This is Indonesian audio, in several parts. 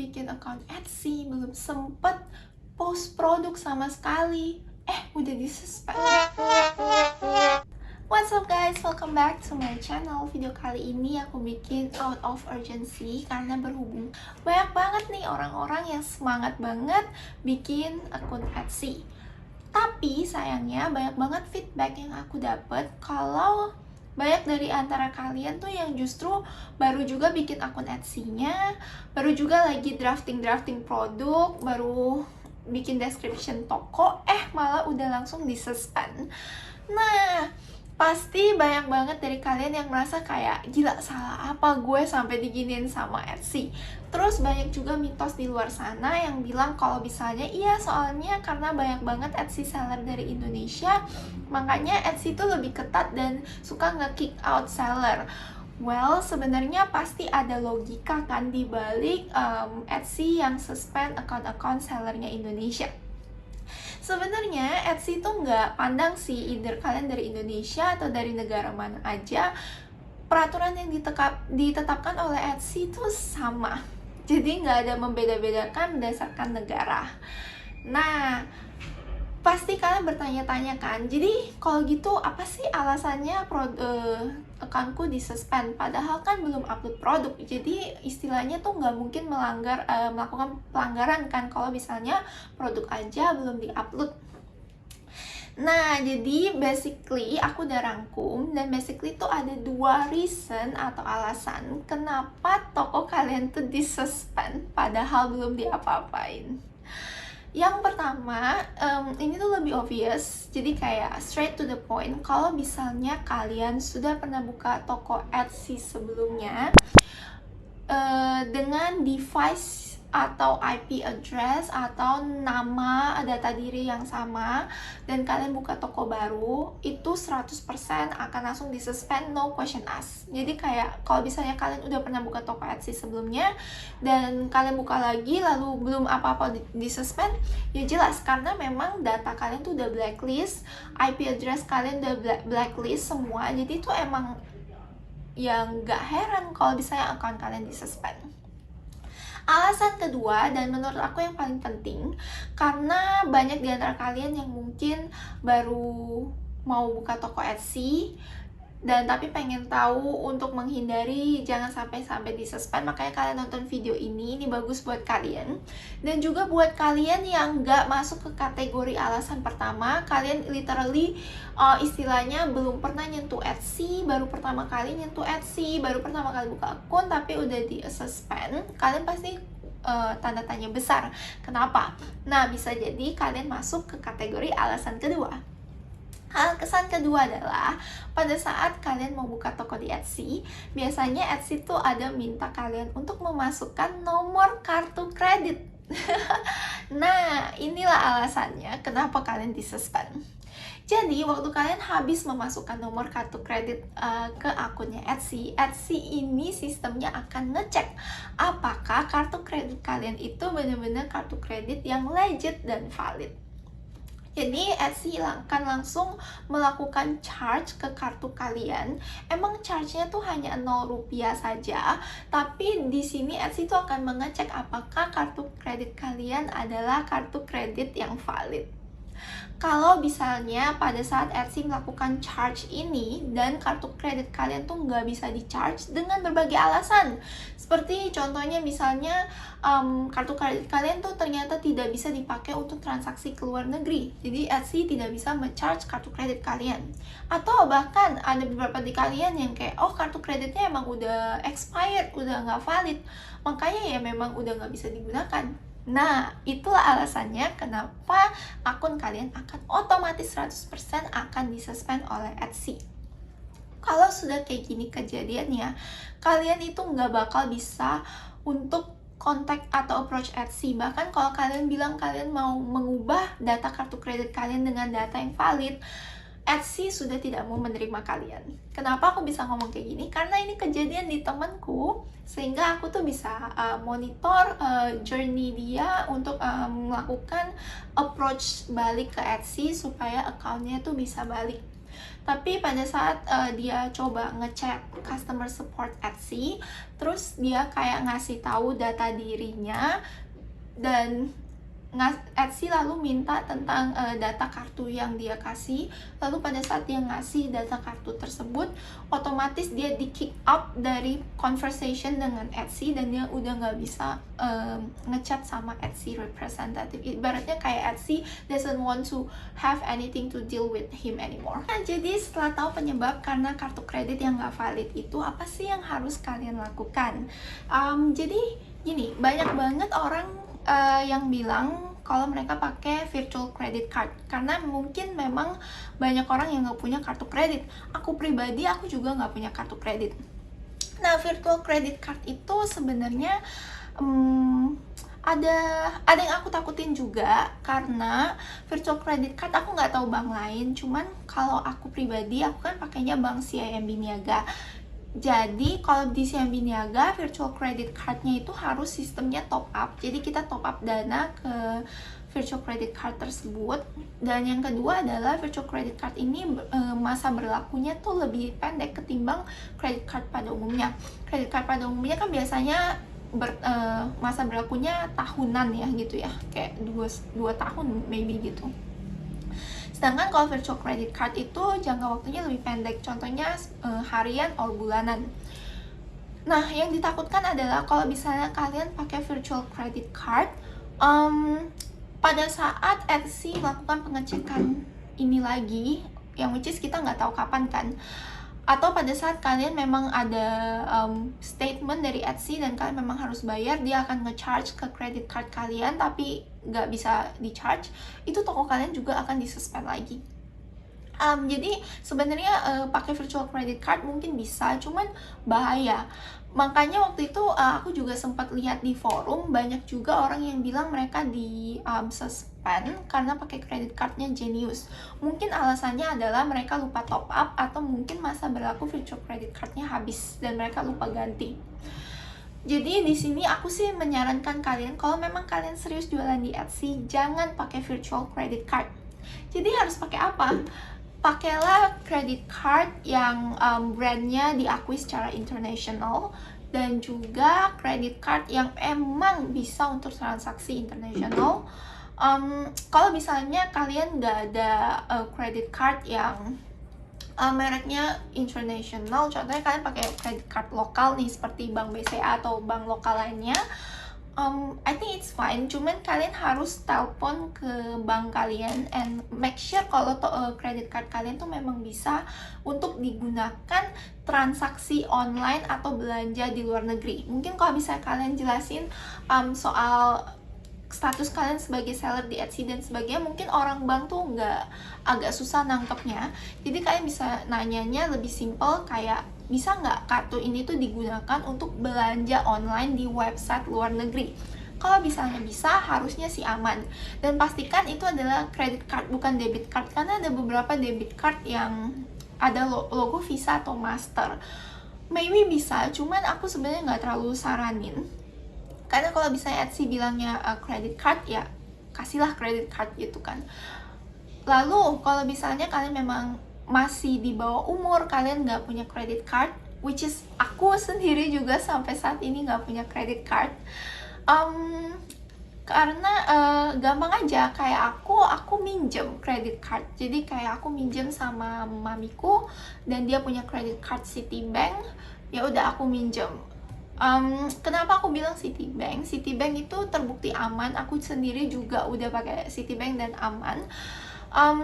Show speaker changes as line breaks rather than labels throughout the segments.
bikin account Etsy, belum sempet post produk sama sekali, udah disuspend. What's up guys, welcome back to my channel. Video kali ini aku bikin out of urgency karena berhubung banyak banget nih orang-orang yang semangat banget bikin akun Etsy. Tapi sayangnya banyak banget feedback yang aku dapet kalau banyak dari antara kalian tuh yang justru baru juga bikin akun Etsy-nya, baru juga lagi drafting produk, baru bikin description toko, malah udah langsung disuspend. Nah, pasti banyak banget dari kalian yang merasa kayak, gila, salah apa gue sampai diginiin sama Etsy. Terus banyak juga mitos di luar sana yang bilang kalau misalnya iya, soalnya karena banyak banget Etsy seller dari Indonesia, makanya Etsy itu lebih ketat dan suka nge-kick out seller. Well, sebenarnya pasti ada logika kan di balik Etsy yang suspend account-account sellernya Indonesia. Sebenarnya Etsy itu nggak pandang sih either kalian dari Indonesia atau dari negara mana aja. Peraturan yang ditetapkan oleh Etsy itu sama. Jadi nggak ada membeda-bedakan berdasarkan negara. Nah, pasti kalian bertanya-tanya kan, jadi kalau gitu apa sih alasannya akunku disuspend? Padahal kan belum upload produk, jadi istilahnya tuh nggak mungkin melakukan pelanggaran kan kalau misalnya produk aja belum diupload. Nah, jadi basically aku udah rangkum, dan basically tuh ada 2 reason atau alasan kenapa toko kalian tuh disuspend padahal belum diapa-apain. Yang pertama, ini tuh lebih obvious, jadi kayak straight to the point. Kalau misalnya kalian sudah pernah buka toko Etsy sebelumnya dengan device atau IP address atau nama data diri yang sama, dan kalian buka toko baru, itu 100% akan langsung disuspend, no question asked. Jadi kayak kalau misalnya kalian udah pernah buka toko Etsy sebelumnya dan kalian buka lagi lalu belum apa-apa disuspend, ya jelas karena memang data kalian tuh udah blacklist, IP address kalian udah blacklist semua. Jadi itu emang yang gak heran kalau misalnya account kalian disuspend. Alasan kedua, dan menurut aku yang paling penting, karena banyak di antara kalian yang mungkin baru mau buka toko Etsy dan tapi pengen tahu untuk menghindari jangan sampai disuspend, makanya kalian nonton video ini bagus buat kalian. Dan juga buat kalian yang nggak masuk ke kategori alasan pertama, kalian literally istilahnya belum pernah nyentuh Etsy, baru pertama kali nyentuh Etsy, baru pertama kali buka akun tapi udah di suspend, kalian pasti tanda tanya besar. Kenapa? Nah, bisa jadi kalian masuk ke kategori alasan kedua. Kesan kedua adalah pada saat kalian mau buka toko di Etsy, biasanya Etsy tuh ada minta kalian untuk memasukkan nomor kartu kredit. Nah, inilah alasannya kenapa kalian disuspend. Jadi, waktu kalian habis memasukkan nomor kartu kredit ke akunnya Etsy, Etsy ini sistemnya akan ngecek apakah kartu kredit kalian itu benar-benar kartu kredit yang legit dan valid. Jadi Etsy akan langsung melakukan charge ke kartu kalian. Emang charge-nya tuh hanya 0 rupiah saja, tapi di sini Etsy tuh akan mengecek apakah kartu kredit kalian adalah kartu kredit yang valid. Kalau misalnya pada saat Etsy melakukan charge ini dan kartu kredit kalian tuh nggak bisa di-charge dengan berbagai alasan, seperti contohnya misalnya kartu kredit kalian tuh ternyata tidak bisa dipakai untuk transaksi ke luar negeri, jadi Etsy tidak bisa me-charge kartu kredit kalian. Atau bahkan ada beberapa di kalian yang kayak, oh kartu kreditnya emang udah expired, udah nggak valid, makanya ya memang udah nggak bisa digunakan. Nah, itulah alasannya kenapa akun kalian akan otomatis 100% akan disuspend oleh Etsy. Kalau sudah kayak gini kejadiannya, kalian itu nggak bakal bisa untuk kontak atau approach Etsy. Bahkan kalau kalian bilang kalian mau mengubah data kartu kredit kalian dengan data yang valid, Etsy sudah tidak mau menerima kalian. Kenapa aku bisa ngomong kayak gini? Karena ini kejadian di temanku, sehingga aku tuh bisa monitor journey dia untuk melakukan approach balik ke Etsy supaya accountnya tuh bisa balik. Tapi pada saat dia coba ngecek customer support Etsy, terus dia kayak ngasih tahu data dirinya, dan Etsy lalu minta tentang data kartu yang dia kasih. Lalu pada saat dia ngasih data kartu tersebut, otomatis dia di kick out dari conversation dengan Etsy, dan dia udah nggak bisa ngechat sama Etsy representative. Ibaratnya kayak Etsy doesn't want to have anything to deal with him anymore. Nah, jadi setelah tahu penyebab karena kartu kredit yang nggak valid itu, apa sih yang harus kalian lakukan? Jadi gini, banyak banget orang yang bilang kalau mereka pakai virtual credit card karena mungkin memang banyak orang yang nggak punya kartu kredit. Aku pribadi, aku juga nggak punya kartu kredit. Nah, virtual credit card itu sebenarnya ada yang aku takutin juga, karena virtual credit card aku nggak tahu bank lain, cuman kalau aku pribadi, aku kan pakainya bank CIMB Niaga. Jadi kalau di CIMB Niaga, virtual credit card-nya itu harus sistemnya top up. Jadi kita top up dana ke virtual credit card tersebut. Dan yang kedua adalah virtual credit card ini masa berlakunya tuh lebih pendek ketimbang credit card pada umumnya. Credit card pada umumnya kan biasanya masa berlakunya tahunan ya gitu ya, kayak 2 tahun maybe gitu. Sedangkan kalau virtual credit card itu jangka waktunya lebih pendek, contohnya harian atau bulanan. Nah, yang ditakutkan adalah kalau misalnya kalian pakai virtual credit card, pada saat Etsy melakukan pengecekan ini lagi, yang which is kita nggak tahu kapan kan, atau pada saat kalian memang ada statement dari Etsy dan kalian memang harus bayar, dia akan nge-charge ke credit card kalian tapi nggak bisa di-charge, itu toko kalian juga akan disuspend lagi. Jadi sebenarnya pakai virtual credit card mungkin bisa, cuman bahaya. Makanya waktu itu aku juga sempat lihat di forum, banyak juga orang yang bilang mereka di suspend karena pakai credit cardnya Genius. Mungkin alasannya adalah mereka lupa top up, atau mungkin masa berlaku virtual credit cardnya habis dan mereka lupa ganti. Jadi di sini aku sih menyarankan kalian, kalau memang kalian serius jualan di Etsy, jangan pakai virtual credit card. Jadi harus pakai apa? Pakailah credit card yang brandnya diakui secara internasional, dan juga credit card yang emang bisa untuk transaksi internasional. Kalau misalnya kalian nggak ada credit card yang mereknya international, contohnya kalian pakai credit card lokal nih seperti Bank BCA atau bank lokal lainnya, I think it's fine, cuman kalian harus telepon ke bank kalian and make sure kalau credit card kalian tuh memang bisa untuk digunakan transaksi online atau belanja di luar negeri. Mungkin kalau bisa kalian jelasin soal status kalian sebagai seller di Etsy dan sebagainya, mungkin orang bank tuh agak susah nangkepnya. Jadi kalian bisa nanyanya lebih simple, kayak bisa nggak kartu ini tuh digunakan untuk belanja online di website luar negeri. Kalau misalnya bisa, harusnya sih aman. Dan pastikan itu adalah credit card, bukan debit card, karena ada beberapa debit card yang ada logo Visa atau Master. Maybe bisa, cuman aku sebenarnya nggak terlalu saranin. Karena kalau misalnya Etsy bilangnya credit card, ya kasihlah credit card gitu kan. Lalu kalau misalnya kalian memang masih di bawah umur, kalian nggak punya credit card, which is aku sendiri juga sampai saat ini nggak punya credit card. Karena gampang aja, kayak aku minjem credit card. Jadi kayak aku minjem sama mamiku dan dia punya credit card Citibank, ya udah aku minjem. Kenapa aku bilang Citibank? Citibank itu terbukti aman. Aku sendiri juga udah pakai Citibank dan aman.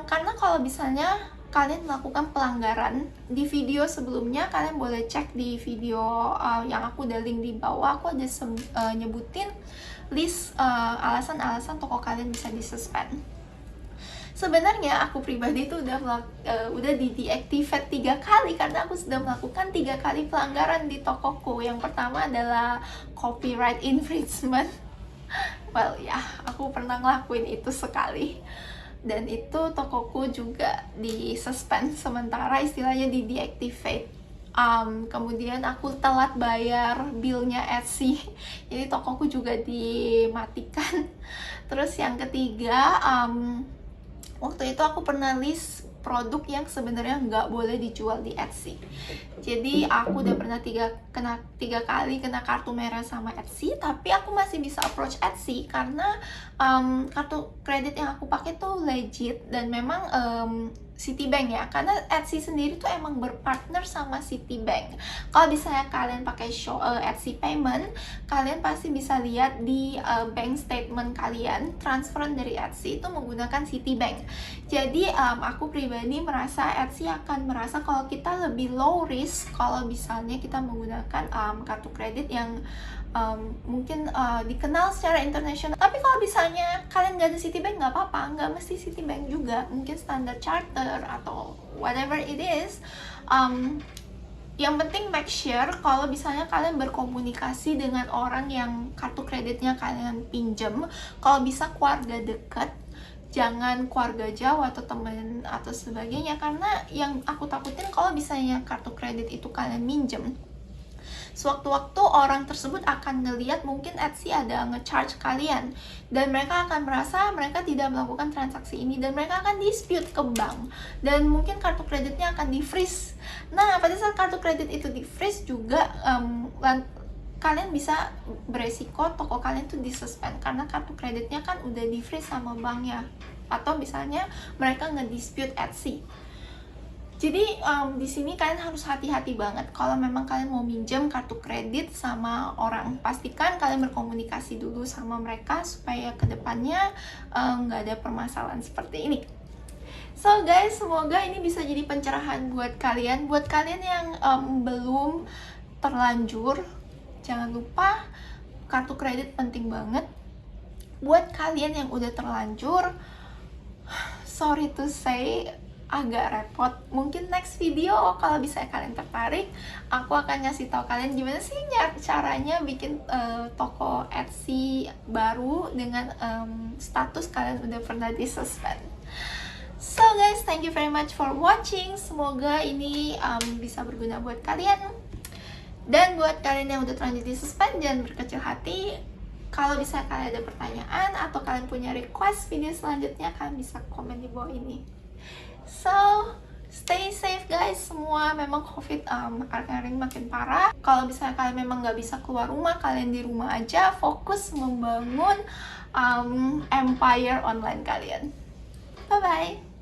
Karena kalau misalnya kalian melakukan pelanggaran di video sebelumnya, kalian boleh cek di video yang aku udah link di bawah. Aku ada nyebutin list alasan-alasan toko kalian bisa disuspend. Sebenarnya aku pribadi itu udah di-deactivate 3 kali karena aku sudah melakukan 3 kali pelanggaran di tokoku. Yang pertama adalah copyright infringement. Well ya, aku pernah ngelakuin itu sekali. Dan itu tokoku juga di-suspend sementara, istilahnya di-deactivate. Kemudian aku telat bayar billnya Etsy, jadi tokoku juga dimatikan. Terus yang ketiga, Waktu itu aku pernah list produk yang sebenarnya nggak boleh dijual di Etsy. Jadi aku udah pernah kena tiga kali kena kartu merah sama Etsy, tapi aku masih bisa approach Etsy karena kartu kredit yang aku pakai tuh legit dan memang Citibank ya, karena Etsy sendiri tuh emang berpartner sama Citibank. Kalau misalnya kalian pakai Etsy Payment, kalian pasti bisa lihat di bank statement kalian transferan dari Etsy itu menggunakan Citibank. Jadi aku pribadi merasa Etsy akan merasa kalau kita lebih low risk kalau misalnya kita menggunakan kartu kredit yang mungkin dikenal secara internasional. Tapi kalau misalnya kalian nggak ada Citibank, nggak apa-apa, nggak mesti Citibank juga, mungkin Standard Chartered atau whatever it is. Yang penting make sure kalau misalnya kalian berkomunikasi dengan orang yang kartu kreditnya kalian pinjem, kalau bisa keluarga dekat, jangan keluarga jauh atau teman atau sebagainya, karena yang aku takutin kalau misalnya kartu kredit itu kalian minjem, sewaktu-waktu orang tersebut akan ngeliat mungkin Etsy ada nge-charge kalian dan mereka akan merasa mereka tidak melakukan transaksi ini dan mereka akan dispute ke bank dan mungkin kartu kreditnya akan di-freeze. Nah, pada saat kartu kredit itu di-freeze juga kalian bisa beresiko toko kalian tuh disuspend karena kartu kreditnya kan udah di-freeze sama banknya, atau misalnya mereka nge-dispute Etsy. Jadi di sini kalian harus hati-hati banget kalau memang kalian mau minjem kartu kredit sama orang. Pastikan kalian berkomunikasi dulu sama mereka supaya kedepannya nggak ada permasalahan seperti ini. So guys, semoga ini bisa jadi pencerahan buat kalian. Buat kalian yang belum terlanjur, jangan lupa kartu kredit penting banget. Buat kalian yang udah terlanjur, sorry to say, agak repot. Mungkin next video kalau bisa kalian tertarik, aku akan ngasih tahu kalian gimana sih caranya bikin toko Etsy baru dengan status kalian udah pernah disuspend. So guys, thank you very much for watching. Semoga ini bisa berguna buat kalian. Dan buat kalian yang udah terlanjur disuspend, jangan berkecil hati. Kalau bisa kalian ada pertanyaan atau kalian punya request video selanjutnya, kalian bisa komen di bawah ini. So, stay safe guys semua. Memang COVID akhir-akhir ini makin parah. Kalau misalnya kalian memang nggak bisa keluar rumah, kalian di rumah aja fokus membangun empire online kalian. Bye bye.